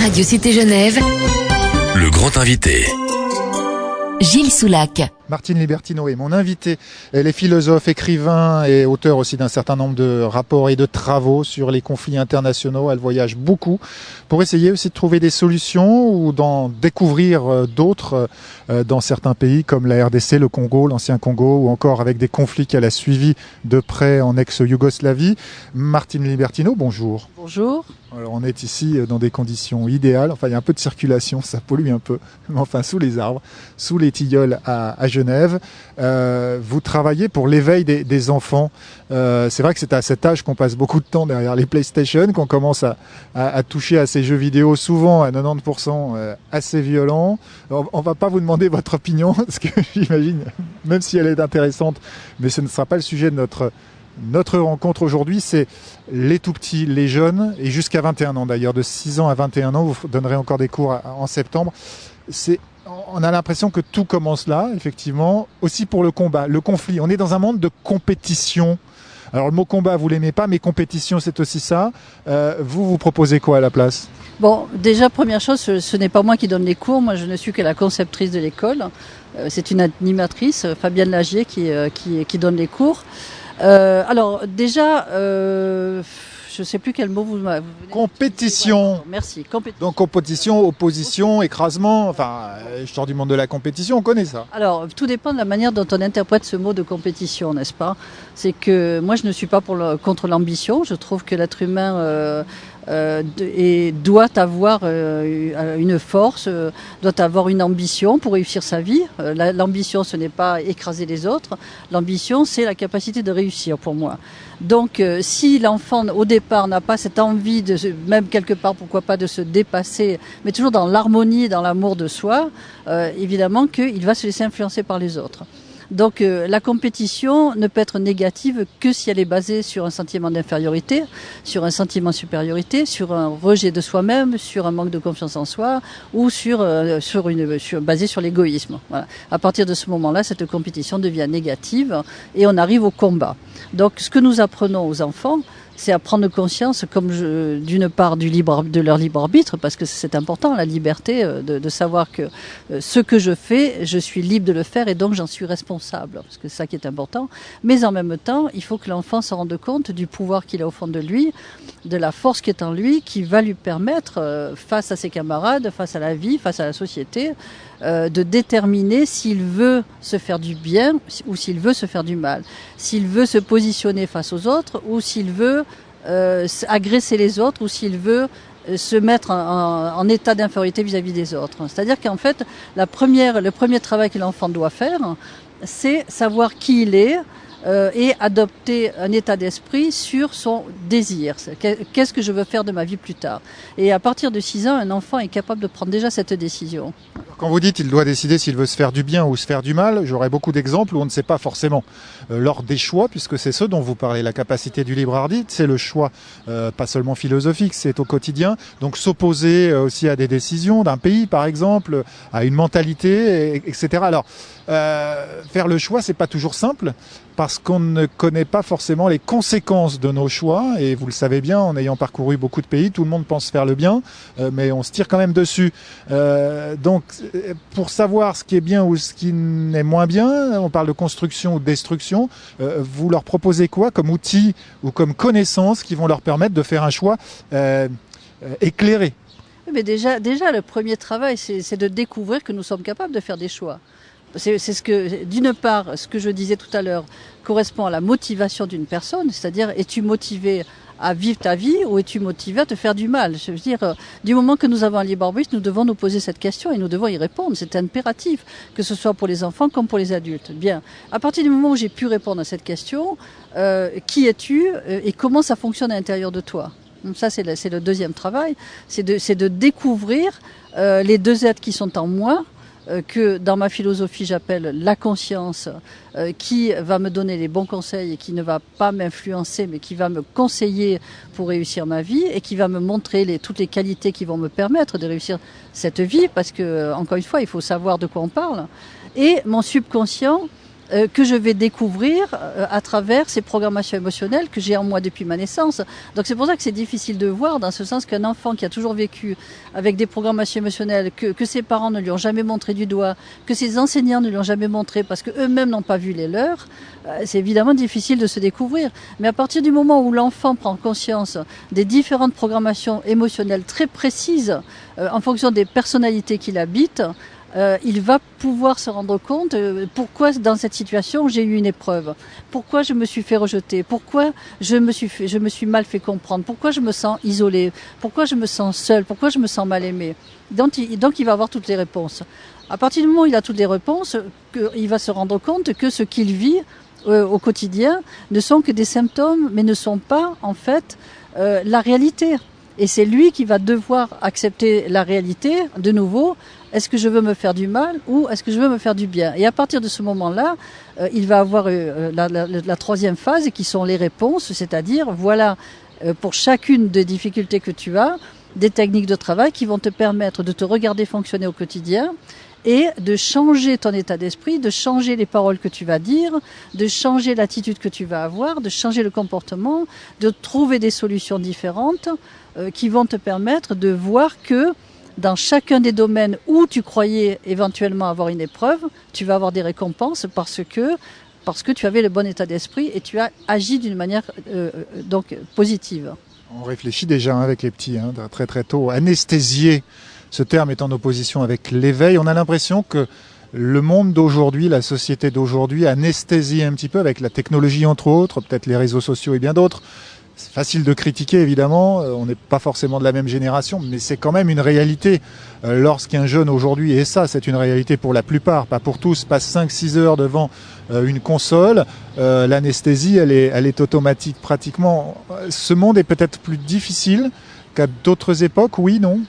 Radio Cité Genève, Le grand invité. Gilles Soulac. Martine Libertino est mon invitée. Elle est philosophe, écrivain et auteur aussi d'un certain nombre de rapports et de travaux sur les conflits internationaux. Elle voyage beaucoup pour essayer aussi de trouver des solutions ou d'en découvrir d'autres dans certains pays comme la RDC, le Congo, l'ancien Congo ou encore avec des conflits qu'elle a suivis de près en ex-Yougoslavie. Martine Libertino, bonjour. Bonjour. Alors on est ici dans des conditions idéales. Enfin, il y a un peu de circulation, ça pollue un peu. Mais enfin, sous les arbres, sous les tilleuls à Genève. Vous travaillez pour l'éveil des enfants. C'est vrai que c'est à cet âge qu'on passe beaucoup de temps derrière les PlayStation, qu'on commence à toucher à ces jeux vidéo, souvent à 90% assez violents. On va pas vous demander votre opinion, parce que j'imagine, même si elle est intéressante, mais ce ne sera pas le sujet de notre rencontre aujourd'hui. C'est les tout petits, les jeunes, et jusqu'à 21 ans d'ailleurs, de 6 ans à 21 ans, vous donnerez encore des cours en septembre. On a l'impression que tout commence là, effectivement, aussi pour le combat, le conflit. On est dans un monde de compétition. Alors le mot combat, vous l'aimez pas, mais compétition, c'est aussi ça. Vous proposez quoi à la place ? Bon, déjà, première chose, ce n'est pas moi qui donne les cours. Moi, je ne suis que la conceptrice de l'école. C'est une animatrice, Fabienne Lagier, qui donne les cours. Alors déjà, je ne sais plus quel mot vous venez. Compétition. Merci. Donc compétition, opposition, écrasement. Enfin, je sors du monde de la compétition, on connaît ça. Alors, tout dépend de la manière dont on interprète ce mot de compétition, n'est-ce pas ? C'est que moi, je ne suis pas contre l'ambition. Je trouve que l'être humain doit avoir une force, doit avoir une ambition pour réussir sa vie. L'ambition, ce n'est pas écraser les autres. L'ambition, c'est la capacité de réussir pour moi. Donc, si l'enfant, au départ, n'a pas cette envie, même quelque part, pourquoi pas, de se dépasser, mais toujours dans l'harmonie, dans l'amour de soi, évidemment qu'il va se laisser influencer par les autres. Donc la compétition ne peut être négative que si elle est basée sur un sentiment d'infériorité, sur un sentiment de supériorité, sur un rejet de soi-même, sur un manque de confiance en soi ou basée sur l'égoïsme. Voilà. À partir de ce moment-là, cette compétition devient négative et on arrive au combat. Donc ce que nous apprenons aux enfants, c'est à prendre conscience, d'une part de leur libre arbitre, parce que c'est important, la liberté, de savoir que ce que je fais, je suis libre de le faire et donc j'en suis responsable, parce que c'est ça qui est important. Mais en même temps, il faut que l'enfant se rende compte du pouvoir qu'il a au fond de lui, de la force qui est en lui, qui va lui permettre, face à ses camarades, face à la vie, face à la société, de déterminer s'il veut se faire du bien ou s'il veut se faire du mal, s'il veut se positionner face aux autres ou s'il veut agresser les autres ou s'il veut se mettre en état d'infériorité vis-à-vis des autres. C'est-à-dire qu'en fait, le premier travail que l'enfant doit faire, c'est savoir qui il est, et adopter un état d'esprit sur son désir. Qu'est-ce que je veux faire de ma vie plus tard ? Et à partir de 6 ans, un enfant est capable de prendre déjà cette décision. Quand vous dites qu'il doit décider s'il veut se faire du bien ou se faire du mal, j'aurais beaucoup d'exemples où on ne sait pas forcément. Lors des choix, puisque c'est ce dont vous parlez, la capacité du libre arbitre, c'est le choix, pas seulement philosophique, c'est au quotidien. Donc s'opposer aussi à des décisions d'un pays, par exemple, à une mentalité, etc. Alors, faire le choix, c'est pas toujours simple, parce qu'on ne connaît pas forcément les conséquences de nos choix, et vous le savez bien, en ayant parcouru beaucoup de pays, tout le monde pense faire le bien, mais on se tire quand même dessus. Donc, pour savoir ce qui est bien ou ce qui n'est moins bien, on parle de construction ou de destruction, vous leur proposez quoi comme outil ou comme connaissance qui vont leur permettre de faire un choix éclairé ? Mais déjà, le premier travail, c'est de découvrir que nous sommes capables de faire des choix. C'est ce que, d'une part, ce que je disais tout à l'heure, correspond à la motivation d'une personne, c'est-à-dire, es-tu motivé à vivre ta vie ou es-tu motivé à te faire du mal ? Je veux dire, du moment que nous avons un libre arbitre, nous devons nous poser cette question et nous devons y répondre. C'est impératif, que ce soit pour les enfants comme pour les adultes. Bien, à partir du moment où j'ai pu répondre à cette question, qui es-tu et comment ça fonctionne à l'intérieur de toi ? Donc ça, c'est le deuxième travail, c'est de découvrir les deux êtres qui sont en moi, que dans ma philosophie j'appelle la conscience, qui va me donner les bons conseils et qui ne va pas m'influencer mais qui va me conseiller pour réussir ma vie et qui va me montrer toutes les qualités qui vont me permettre de réussir cette vie, parce que encore une fois il faut savoir de quoi on parle. Et mon subconscient que je vais découvrir à travers ces programmations émotionnelles que j'ai en moi depuis ma naissance. Donc c'est pour ça que c'est difficile de voir, dans ce sens qu'un enfant qui a toujours vécu avec des programmations émotionnelles que ses parents ne lui ont jamais montré du doigt, que ses enseignants ne lui ont jamais montré parce qu'eux-mêmes n'ont pas vu les leurs, c'est évidemment difficile de se découvrir. Mais à partir du moment où l'enfant prend conscience des différentes programmations émotionnelles très précises en fonction des personnalités qu'il habite, il va pouvoir se rendre compte pourquoi dans cette situation j'ai eu une épreuve, pourquoi je me suis fait rejeter, pourquoi je me suis mal fait comprendre, pourquoi je me sens isolé, pourquoi je me sens seul, pourquoi je me sens mal aimé. Donc il va avoir toutes les réponses. À partir du moment où il a toutes les réponses, il va se rendre compte que ce qu'il vit au quotidien ne sont que des symptômes, mais ne sont pas en fait la réalité. Et c'est lui qui va devoir accepter la réalité de nouveau. Est-ce que je veux me faire du mal ou est-ce que je veux me faire du bien? Et à partir de ce moment-là, il va avoir la troisième phase qui sont les réponses, c'est-à-dire voilà pour chacune des difficultés que tu as, des techniques de travail qui vont te permettre de te regarder fonctionner au quotidien et de changer ton état d'esprit, de changer les paroles que tu vas dire, de changer l'attitude que tu vas avoir, de changer le comportement, de trouver des solutions différentes qui vont te permettre de voir que dans chacun des domaines où tu croyais éventuellement avoir une épreuve, tu vas avoir des récompenses parce que tu avais le bon état d'esprit et tu as agi d'une manière donc positive. On réfléchit déjà avec les petits, très très tôt. Anesthésier, ce terme est en opposition avec l'éveil. On a l'impression que le monde d'aujourd'hui, la société d'aujourd'hui, anesthésie un petit peu avec la technologie entre autres, peut-être les réseaux sociaux et bien d'autres. C'est facile de critiquer évidemment, on n'est pas forcément de la même génération, mais c'est quand même une réalité. Lorsqu'un jeune aujourd'hui, et ça c'est une réalité pour la plupart, pas pour tous, passe 5-6 heures devant une console, l'anesthésie elle est automatique pratiquement. Ce monde est peut-être plus difficile qu'à d'autres époques, oui, non ?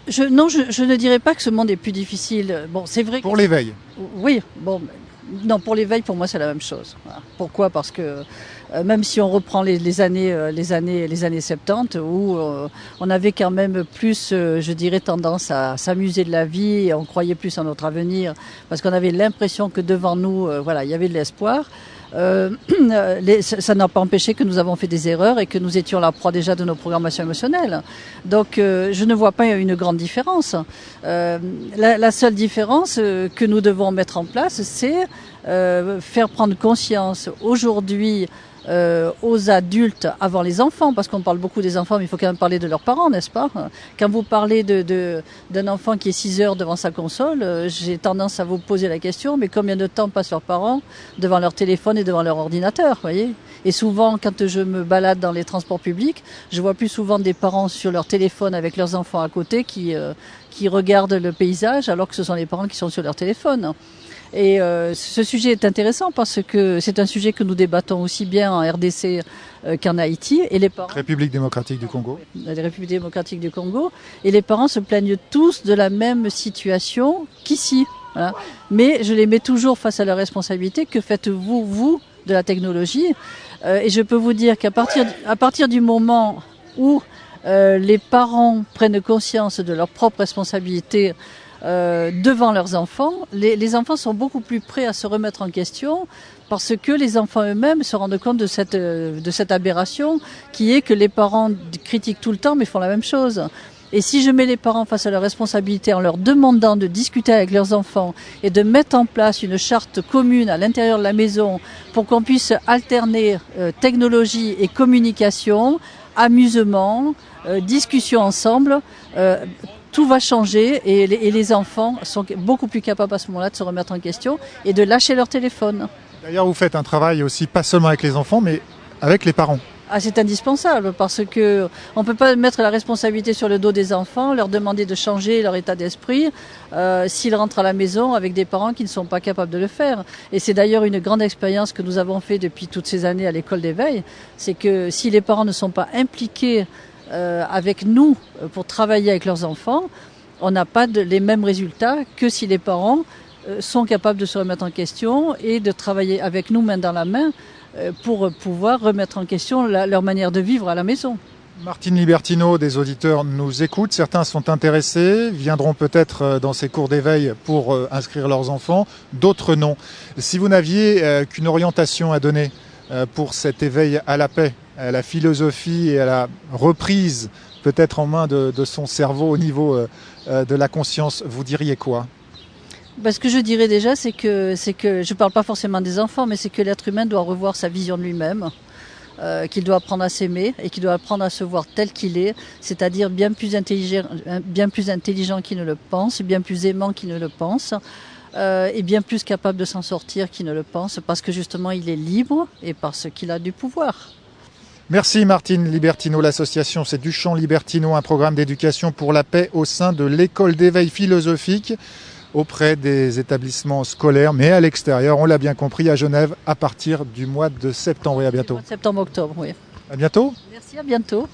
Je ne dirais pas que ce monde est plus difficile. Bon, c'est vrai. Pour l'éveil. Oui, bon, non, pour l'éveil, pour moi, c'est la même chose. Voilà. Pourquoi ? Parce que même si on reprend les années 70, où on avait quand même plus, je dirais, tendance à s'amuser de la vie, et on croyait plus en notre avenir, parce qu'on avait l'impression que devant nous, voilà, il y avait de l'espoir. Ça n'a pas empêché que nous avons fait des erreurs et que nous étions la proie déjà de nos programmations émotionnelles. Donc je ne vois pas une grande différence. La seule différence que nous devons mettre en place, c'est faire prendre conscience aujourd'hui aux adultes avant les enfants, parce qu'on parle beaucoup des enfants, mais il faut quand même parler de leurs parents, n'est-ce pas? Quand vous parlez d'un enfant qui est 6 heures devant sa console, j'ai tendance à vous poser la question, mais combien de temps passent leurs parents devant leur téléphone et devant leur ordinateur, voyez? Et souvent, quand je me balade dans les transports publics, je vois plus souvent des parents sur leur téléphone avec leurs enfants à côté qui regardent le paysage, alors que ce sont les parents qui sont sur leur téléphone. Et ce sujet est intéressant parce que c'est un sujet que nous débattons aussi bien en RDC qu'en Haïti. Et les parents, République démocratique du Congo. La République démocratique du Congo. Et les parents se plaignent tous de la même situation qu'ici. Voilà. Mais je les mets toujours face à leur responsabilité. Que faites-vous, vous, de la technologie ? Et je peux vous dire qu'à partir du moment où les parents prennent conscience de leur propre responsabilité devant leurs enfants, les enfants sont beaucoup plus prêts à se remettre en question parce que les enfants eux-mêmes se rendent compte de cette aberration qui est que les parents critiquent tout le temps mais font la même chose. Et si je mets les parents face à leurs responsabilités en leur demandant de discuter avec leurs enfants et de mettre en place une charte commune à l'intérieur de la maison pour qu'on puisse alterner technologie et communication, amusement, discussion ensemble, tout va changer et les enfants sont beaucoup plus capables à ce moment-là de se remettre en question et de lâcher leur téléphone. D'ailleurs, vous faites un travail aussi, pas seulement avec les enfants, mais avec les parents. Ah, c'est indispensable parce que on peut pas mettre la responsabilité sur le dos des enfants, leur demander de changer leur état d'esprit s'ils rentrent à la maison avec des parents qui ne sont pas capables de le faire. Et c'est d'ailleurs une grande expérience que nous avons fait depuis toutes ces années à l'école d'éveil, c'est que si les parents ne sont pas impliqués avec nous pour travailler avec leurs enfants, on n'a pas les mêmes résultats que si les parents sont capables de se remettre en question et de travailler avec nous main dans la main pour pouvoir remettre en question leur manière de vivre à la maison. Martine Libertino, des auditeurs nous écoutent, certains sont intéressés, viendront peut-être dans ces cours d'éveil pour inscrire leurs enfants, d'autres non. Si vous n'aviez qu'une orientation à donner pour cet éveil à la paix, à la philosophie et à la reprise peut-être en main de son cerveau au niveau de la conscience, vous diriez quoi ? Ce que je dirais déjà, c'est que je ne parle pas forcément des enfants, mais c'est que l'être humain doit revoir sa vision de lui-même. Qu'il doit apprendre à s'aimer et qu'il doit apprendre à se voir tel qu'il est, c'est-à-dire bien plus intelligent qu'il ne le pense, bien plus aimant qu'il ne le pense, et bien plus capable de s'en sortir qu'il ne le pense, parce que justement il est libre et parce qu'il a du pouvoir. Merci Martine Libertino. L'association c'est Duchamp Libertino, un programme d'éducation pour la paix au sein de l'école d'éveil philosophique auprès des établissements scolaires, mais à l'extérieur, on l'a bien compris, à Genève, à partir du mois de septembre. Et à bientôt. Septembre-octobre, oui. À bientôt. Merci, à bientôt.